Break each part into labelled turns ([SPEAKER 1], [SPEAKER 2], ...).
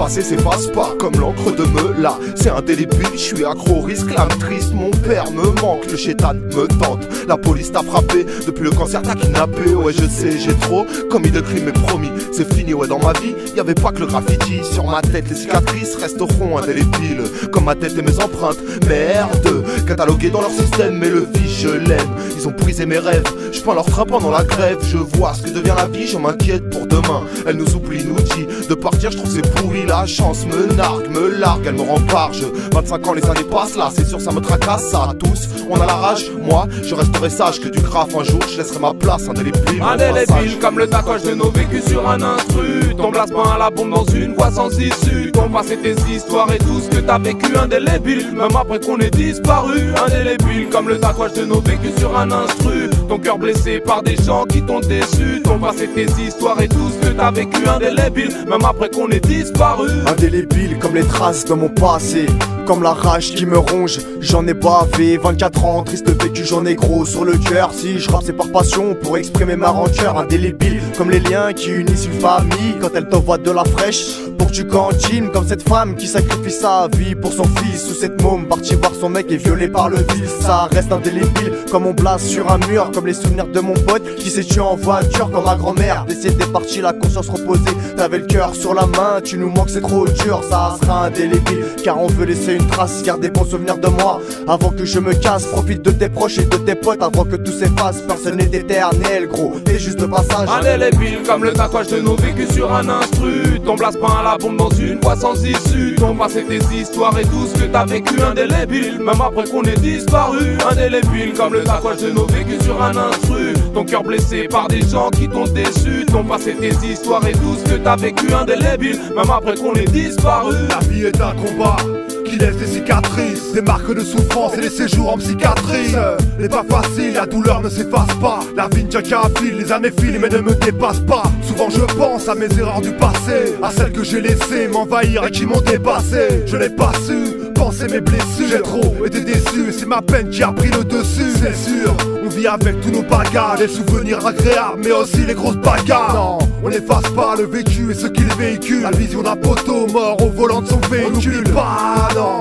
[SPEAKER 1] passé s'efface pas comme l'encre de Meula. C'est indélébile, je suis accro au risque, l'âme triste, mon père me manque, le chétan me tente. La police t'a frappé, depuis le cancer t'as kidnappé. Ouais je sais, j'ai trop commis de crimes, mais promis, c'est fini, ouais dans ma vie, y'avait pas que le graffiti. Sur ma tête, les cicatrices resteront indélébiles, comme ma tête et mes empreintes. Merde, catalogué dans leur système, mais le vie je l'aime. Ils ont brisé mes rêves, je prends leur train pendant la grève. Je vois ce que devient la vie, je m'inquiète pour demain. Elle nous oublie, nous dit de partir, je trouve c'est pourri. La chance me nargue, me largue, elle me rend barge. 25 ans, les années passent là, c'est sûr ça me tracasse. Ça tous, on a la rage, moi je resterai sage. Que du graphe un jour, je laisserai ma place indélébile.
[SPEAKER 2] Indélébile comme le tatouage de nos vécus sur un instru. Ton placement à la bombe dans une voie sans issue. Ton passé, tes histoires et tout ce que t'as vécu. Indélébile, même après qu'on ait disparu. Indélébile comme le tatouage de nos vécus sur un instru. Ton cœur blessé par des gens qui t'ont déçu. Ton passé, tes histoires et tout ce que t'as vécu. Indélébile, même après qu'on ait disparu.
[SPEAKER 3] Indélébile comme les traces de mon passé, comme la rage qui me ronge, j'en ai bavé. 24 ans, triste vécu, j'en ai gros sur le cœur. Si je rappe c'est par passion pour exprimer ma rancœur. Indélébile comme les liens qui unissent une famille quand elle t'envoie de la fraîche pour que tu cantines. Comme cette femme qui sacrifie sa vie pour son fils, ou cette môme partie voir son mec et violé par le vice. Ça reste indélébile comme on blase sur un mur, comme les souvenirs de mon pote qui s'est tué en voiture, comme ma grand-mère décédée partie, la conscience reposée. T'avais le cœur sur la main, tu nous manques, c'est trop dur. Ça sera indélébile car on veut laisser une trace, garde des bons souvenirs de moi avant que je me casse. Profite de tes proches et de tes potes avant que tout s'efface. Personne n'est éternel gros, t'es juste de passage.
[SPEAKER 2] Indélébile comme le tatouage de nos vécus sur un instru. Ton placement à la bombe dans une voie sans issue. Ton passé, tes histoires et tout ce que t'as vécu. Indélébile même après qu'on ait disparu. Indélébile comme le tatouage de nos vécus sur un instru. Ton cœur blessé par des gens qui t'ont déçu. Ton passé, tes histoires et tout ce que t'as vécu. Indélébile même après qu'on ait disparu.
[SPEAKER 1] La vie est un combat qui laisse des cicatrices, des marques de souffrance et des séjours en psychiatrie. N'est pas facile, la douleur ne s'efface pas. La vie ne tient qu'à un fil, les années filent mais ne me dépassent pas. Souvent je pense à mes erreurs du passé, à celles que j'ai laissées m'envahir et qui m'ont dépassé. Je n'ai pas su penser mes blessures, j'ai trop été déçu, c'est ma peine qui a pris le dessus. C'est sûr, on vit avec tous nos bagages, les souvenirs agréables mais aussi les grosses bagarres. Non, on n'efface pas le vécu et ce qu'il véhicule. La vision d'un poteau mort au volant de son véhicule. On n'oublie pas, non,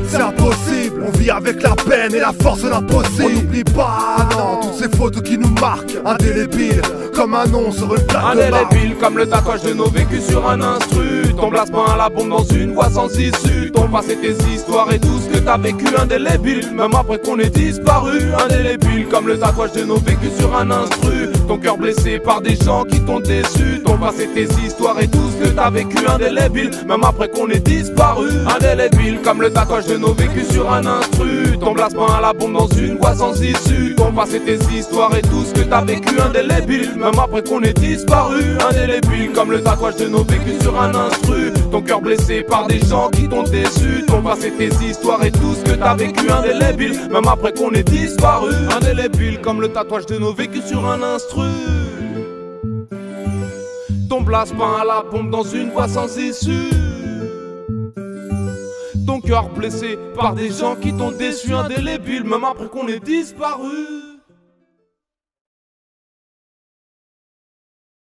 [SPEAKER 1] c'est impossible. On vit avec la peine et la force de l'impossible. On n'oublie pas, non, toutes ces photos qui nous marquent. Indélébiles comme un nom sur une plaque de marque.
[SPEAKER 2] Indélébile comme le tatouage de nos vécus sur un instru. Ton placement à la bombe dans une voie sans issue. Ton passé, tes histoires et tout ce que t'as vécu. Indélébile même après qu'on ait disparu. Indélébile comme le tatouage de nos vécus sur un instru. Ton cœur blessé par des gens qui t'ont déçu. Ton passé, tes histoires et tout ce que t'as vécu. Indélébile même après qu'on ait disparu. Indélébile comme le tatouage de nos vécus sur un instru. Ton placement à la bombe dans une voie sans issue. Ton passé, tes histoires et tout ce que t'as vécu. Indélébile même après qu'on ait disparu. Indélébile comme le tatouage de nos vécus sur un instru. Ton cœur blessé par des gens qui t'ont déçu. Ton passé, tes histoires et tout ce que t'as vécu. Indélébile même après qu'on ait disparu. Indélébile comme le tatouage de nos vécus sur un instru. Ton placement à la bombe dans une voie sans issue. Ton cœur blessé par des gens qui t'ont déçu. Indélébile même après qu'on ait disparu.